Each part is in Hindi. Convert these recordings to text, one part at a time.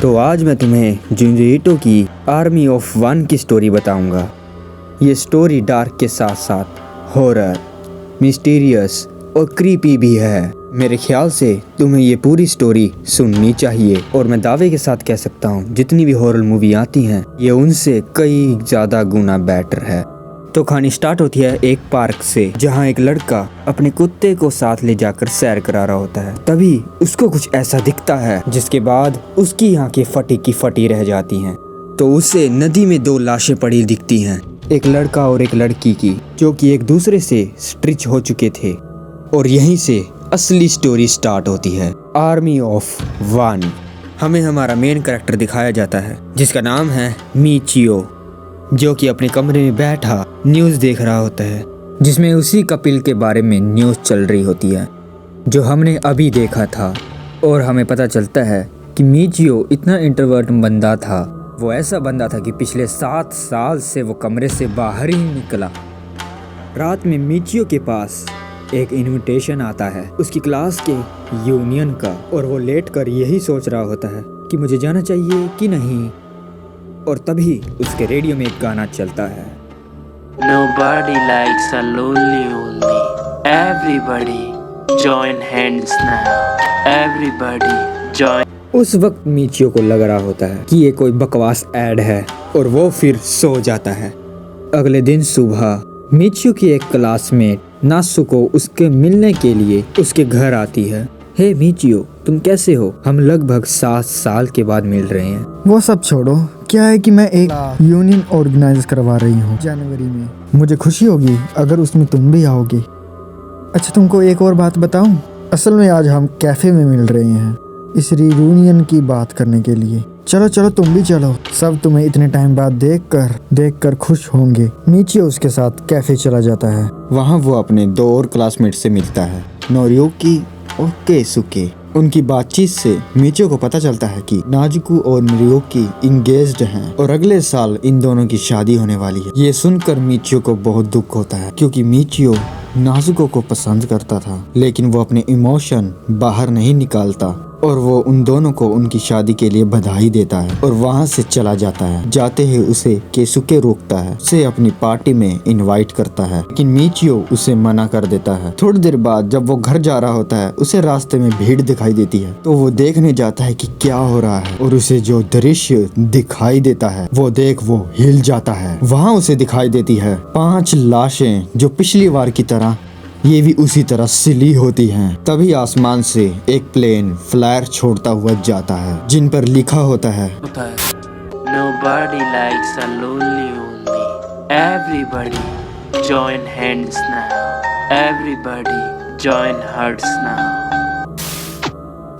तो आज मैं तुम्हें जुंजी ईटो की आर्मी ऑफ वन की स्टोरी बताऊंगा। ये स्टोरी डार्क के साथ साथ हॉरर, मिस्टीरियस और क्रीपी भी है। मेरे ख्याल से तुम्हें ये पूरी स्टोरी सुननी चाहिए और मैं दावे के साथ कह सकता हूँ जितनी भी हॉरर मूवी आती हैं ये उनसे कई ज़्यादा गुना बेटर है। तो कहानी स्टार्ट होती है एक पार्क से, जहाँ एक लड़का अपने कुत्ते को साथ ले जाकर सैर करा रहा होता है। तभी उसको कुछ ऐसा दिखता है जिसके बाद उसकी आंखें फटी की फटी रह जाती हैं। तो उसे नदी में दो लाशें पड़ी दिखती हैं, एक लड़का और एक लड़की की, जो कि एक दूसरे से स्ट्रिच हो चुके थे। और यहीं से असली स्टोरी स्टार्ट होती है। Army of one. हमें हमारा मेन कैरेक्टर दिखाया जाता है जिसका नाम है मिचियो, जो कि अपने कमरे में बैठा न्यूज़ देख रहा होता है, जिसमें उसी कपिल के बारे में न्यूज़ चल रही होती है जो हमने अभी देखा था। और हमें पता चलता है कि मिचियो इतना इंट्रोवर्ट बंदा था, वो ऐसा बंदा था कि पिछले 7 साल से वो कमरे से बाहर ही नहीं निकला। रात में मिचियो के पास एक इनविटेशन आता है उसकी क्लास के यूनियन का, और वो लेट कर यही सोच रहा होता है कि मुझे जाना चाहिए कि नहीं। और तभी उसके रेडियो में एक गाना चलता है, Nobody likes a lonely only. Everybody join hands now. Everybody join. उस वक्त मिचियो को लग रहा होता है कि ये कोई बकवास ऐड है और वो फिर सो जाता है। अगले दिन सुबह मिचियो की एक क्लासमेट नासुको उसके मिलने के लिए उसके घर आती है। हे मिचियो, तुम कैसे हो? हम लगभग 7 साल के बाद मिल रहे हैं। वो सब छोड़ो, क्या है कि मैं एक यूनियन ऑर्गेनाइज करवा रही हूँ जनवरी में। मुझे खुशी होगी अगर उसमें तुम भी आओगे। अच्छा, तुमको एक और बात बताऊं? असल में आज हम कैफे में मिल रहे हैं इस रियूनियन की बात करने के लिए। चलो चलो, तुम भी चलो। सब तुम्हें इतने टाइम बाद देखकर खुश होंगे। मिचियो उसके साथ कैफे चला जाता है। वहाँ वो अपने 2 और क्लासमेट से मिलता है, नोरियुकी और केसुके। उनकी बातचीत से मिचियो को पता चलता है कि नाजुको और नोरियुकी इंगेज्ड हैं और अगले साल इन दोनों की शादी होने वाली है। ये सुनकर मिचियो को बहुत दुख होता है, क्योंकि मिचियो नाजुको को पसंद करता था, लेकिन वो अपने इमोशन बाहर नहीं निकालता और वो उन दोनों को उनकी शादी के लिए बधाई देता है और वहाँ से चला जाता है। जाते ही उसे केसुके रोकता है, उसे अपनी पार्टी में इनवाइट करता है, लेकिन मिचियो उसे मना कर देता है। थोड़ी देर बाद जब वो घर जा रहा होता है, उसे रास्ते में भीड़ दिखाई देती है, तो वो देखने जाता है कि क्या हो रहा है, और उसे जो दृश्य दिखाई देता है वो देख वो हिल जाता है। वहाँ उसे दिखाई देती है 5 लाशें, जो पिछली बार की तरह ये भी उसी तरह सिली होती हैं। तभी आसमान से एक प्लेन फ्लायर छोड़ता हुआ जाता है, जिन पर लिखा होता है, Nobody likes a lonely only. Everybody join hands now. Everybody join hearts now.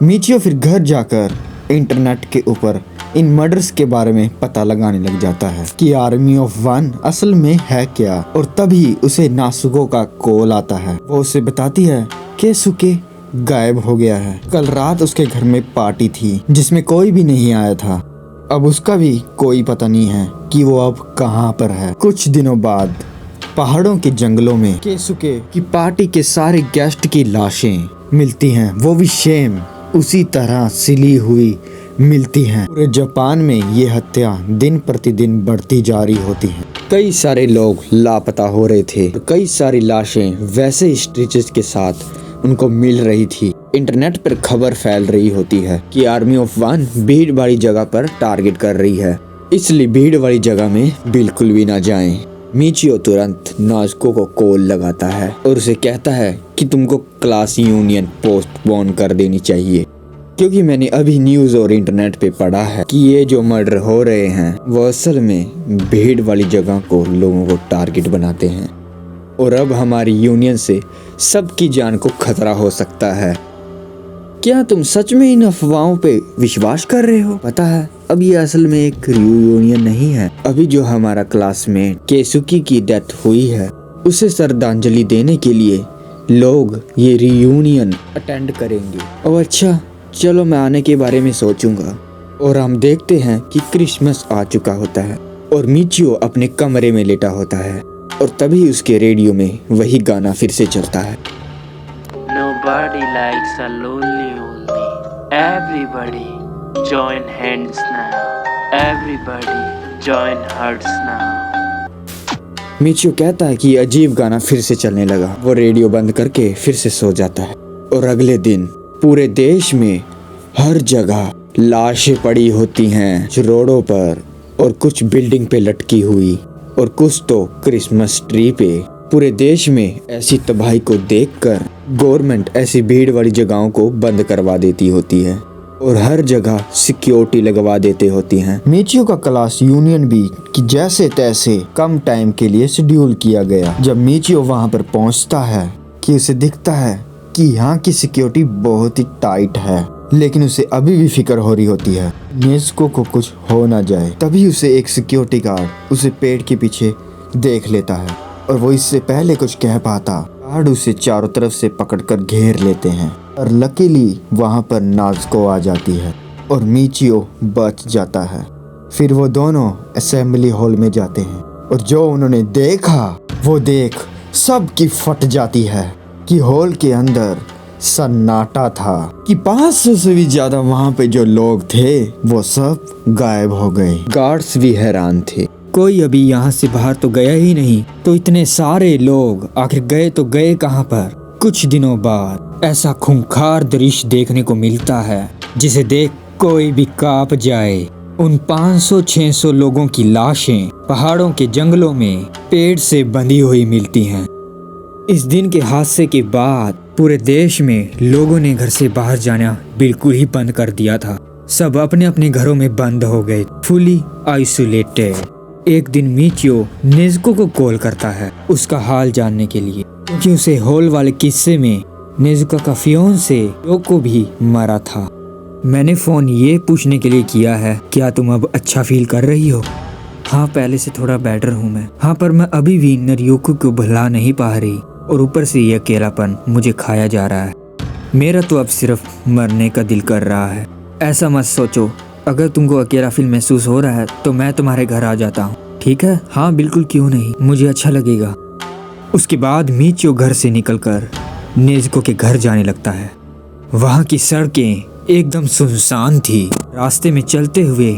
Michio फिर घर जाकर इंटरनेट के ऊपर इन मर्डर्स के बारे में पता लगाने लग जाता है कि आर्मी ऑफ वन असल में है क्या। और तभी उसे नासुको का कॉल आता है। वो उसे बताती है केसुके गायब हो गया है। कल रात उसके घर में पार्टी थी जिसमें कोई भी नहीं आया था। अब उसका भी कोई पता नहीं है कि वो अब कहाँ पर है। कुछ दिनों बाद पहाड़ों के जंगलों में केसुके की पार्टी के सारे गेस्ट की लाशें मिलती हैं, वो भी सेम उसी तरह सिली हुई मिलती हैं। पूरे जापान में ये हत्या दिन प्रतिदिन बढ़ती जा रही होती हैं। कई सारे लोग लापता हो रहे थे, कई सारी लाशें वैसे स्टिचेस के साथ उनको मिल रही थी। इंटरनेट पर खबर फैल रही होती है कि आर्मी ऑफ वन भीड़ वाली जगह पर टारगेट कर रही है, इसलिए भीड़ वाली जगह में बिल्कुल भी ना जाएं। मिचियो तुरंत नाजुको को कॉल लगाता है और उसे कहता है कि तुमको क्लास यूनियन पोस्टपोन कर देनी चाहिए, क्योंकि मैंने अभी न्यूज़ और इंटरनेट पे पढ़ा है कि ये जो मर्डर हो रहे हैं वो असल में भीड़ वाली जगह को लोगों को टारगेट बनाते हैं, और अब हमारी यूनियन से सबकी जान को खतरा हो सकता है। क्या तुम सच में इन अफवाहों पे विश्वास कर रहे हो? पता है अब ये असल में एक रियूनियन नहीं है। अभी जो हमारा क्लासमेट केसुकी की डेथ हुई है, उसे श्रद्धांजलि देने के लिए लोग ये रियूनियन अटेंड करेंगे। और अच्छा, चलो मैं आने के बारे में सोचूंगा। और हम देखते हैं कि क्रिसमस आ चुका होता है और मिचियो अपने कमरे में लेटा होता है, और तभी उसके रेडियो में वही गाना फिर से चलता है, Nobody likes a lonely only. Everybody join hands now. Everybody, join hearts now. Michio कहता है कि ये अजीब गाना फिर से चलने लगा। वो रेडियो बंद करके फिर से सो जाता है और अगले दिन पूरे देश में हर जगह लाशें पड़ी होती हैं, कुछ रोडों पर और कुछ बिल्डिंग पे लटकी हुई और कुछ तो क्रिसमस ट्री पे। पूरे देश में ऐसी तबाही को देखकर गवर्नमेंट ऐसी भीड़ वाली जगहों को बंद करवा देती होती है और हर जगह सिक्योरिटी लगवा देते होती हैं। मिचियो का क्लास यूनियन भी कि जैसे तैसे कम टाइम के लिए शेड्यूल किया गया। जब मिचियो वहां पर पहुंचता है कि उसे दिखता है कि यहाँ की सिक्योरिटी बहुत ही टाइट है, लेकिन उसे अभी भी फिक्र हो रही होती है नेज़ुको को कुछ हो ना जाए। तभी उसे एक सिक्योरिटी गार्ड उसे पेड़ के पीछे देख लेता है और वो इससे पहले कुछ कह पाता गार्ड उसे चारों तरफ से पकड़कर घेर लेते हैं और लकीली वहां पर नाज़ुको आ जाती है और मिचियो बच जाता है। फिर वो दोनों असेंबली हॉल में जाते हैं और जो उन्होंने देखा वो देख सबकी फट जाती है कि हॉल के अंदर सन्नाटा था कि 500 से भी ज्यादा वहां पे जो लोग थे वो सब गायब हो गए। गार्ड्स भी हैरान थे, कोई अभी यहाँ से बाहर तो गया ही नहीं, तो इतने सारे लोग आखिर गए तो गए कहाँ पर। कुछ दिनों बाद ऐसा खूंखार दृश्य देखने को मिलता है जिसे देख कोई भी कांप जाए। उन 500-600 लोगों की लाशें पहाड़ों के जंगलों में पेड़ से बंधी हुई मिलती हैं। इस दिन के हादसे के बाद पूरे देश में लोगों ने घर से बाहर जाना बिल्कुल ही बंद कर दिया था। सब अपने अपने घरों में बंद हो गए, फुली आइसोलेटेड। एक दिन मिचियो नेज़ुको को कॉल करता है उसका हाल जानने के लिए, क्योंकि उसे हॉल वाले किस्से में नेज़ुको का फियोंसे योको भी मरा था। मैंने फ़ोन ये पूछने के लिए किया है, क्या तुम अब अच्छा फील कर रही हो? हाँ, पहले से थोड़ा बेटर हूँ मैं। हाँ, पर मैं अभी भी नरियोको को भुला नहीं पा रही और ऊपर से ये अकेलापन मुझे खाया जा रहा है। मेरा तो अब सिर्फ मरने का दिल कर रहा है। ऐसा मत सोचो, अगर तुमको अकेला फील महसूस हो रहा है तो मैं तुम्हारे घर आ जाता हूँ, ठीक है? हाँ बिल्कुल, क्यों नहीं, मुझे अच्छा लगेगा। उसके बाद मिचियो घर से निकलकर नेज़ुको के घर जाने लगता है। वहाँ की सड़कें एकदम सुनसान थी। रास्ते में चलते हुए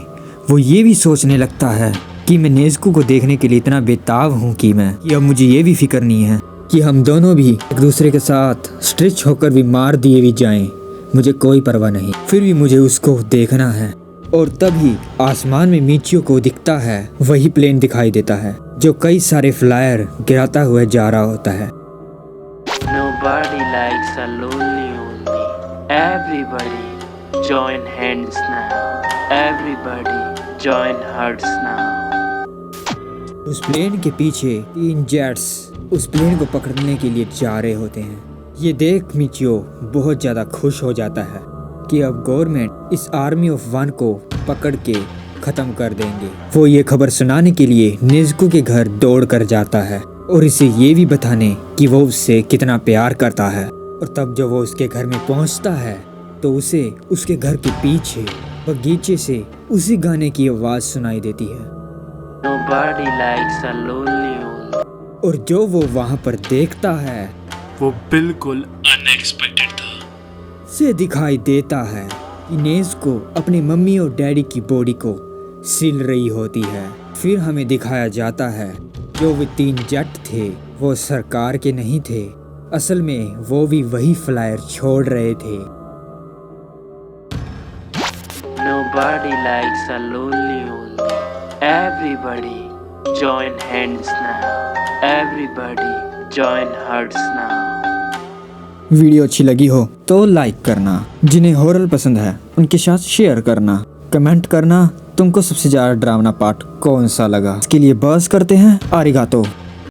वो ये भी सोचने लगता है कि मैं नेज़ुको को देखने के लिए इतना बेताब हूँ कि अब मुझे ये भी फिक्र नहीं है कि हम दोनों भी एक दूसरे के साथ स्ट्रेच होकर भी मार दिए भी जाएं, मुझे कोई परवाह नहीं, फिर भी मुझे उसको देखना है। और तभी आसमान में मिचियो को दिखता है वही प्लेन दिखाई देता है जो कई सारे फ्लायर गिराता हुआ जा रहा होता है। Nobody likes a lonely only. Everybody join hands now. Everybody join hearts now. उस प्लेन के पीछे 3 जेट्स उस प्लेन को पकड़ने के लिए जा रहे होते हैं। ये देख मिचियो बहुत ज़्यादा खुश हो जाता है कि अब गवर्नमेंट इस आर्मी ऑफ 1 को पकड़ के ख़त्म कर देंगे। वो ये खबर सुनाने के लिए नेज़ुको के घर दौड़ कर जाता है और इसे ये भी बताने कि वो उससे कितना प्यार करता है। और तब जब वो उसके घर में पहुंचता है तो उसे उसके घर के पीछे बगीचे से उसी गाने की आवाज़ सुनाई देती है। Nobody likes a lonely only. और जो वो वहाँ पर देखता है वो बिल्कुल अनएक्सपेक्टेड था। से दिखाई देता है कि नेज़ुको अपनी मम्मी और डैडी की बॉडी को सिल रही होती है। फिर हमें दिखाया जाता है जो वे 3 जेट थे वो सरकार के नहीं थे, असल में वो भी वही फ्लायर छोड़ रहे थे। Nobody likes a lonely only. Everybody join hands now. Everybody join hearts now. Video अच्छी लगी हो तो लाइक करना, जिन्हें हॉरर पसंद है उनके साथ शेयर करना, कमेंट करना तुमको सबसे ज़्यादा डरावना पार्ट कौन सा लगा। इसके लिए बस करते हैं आरिगातो।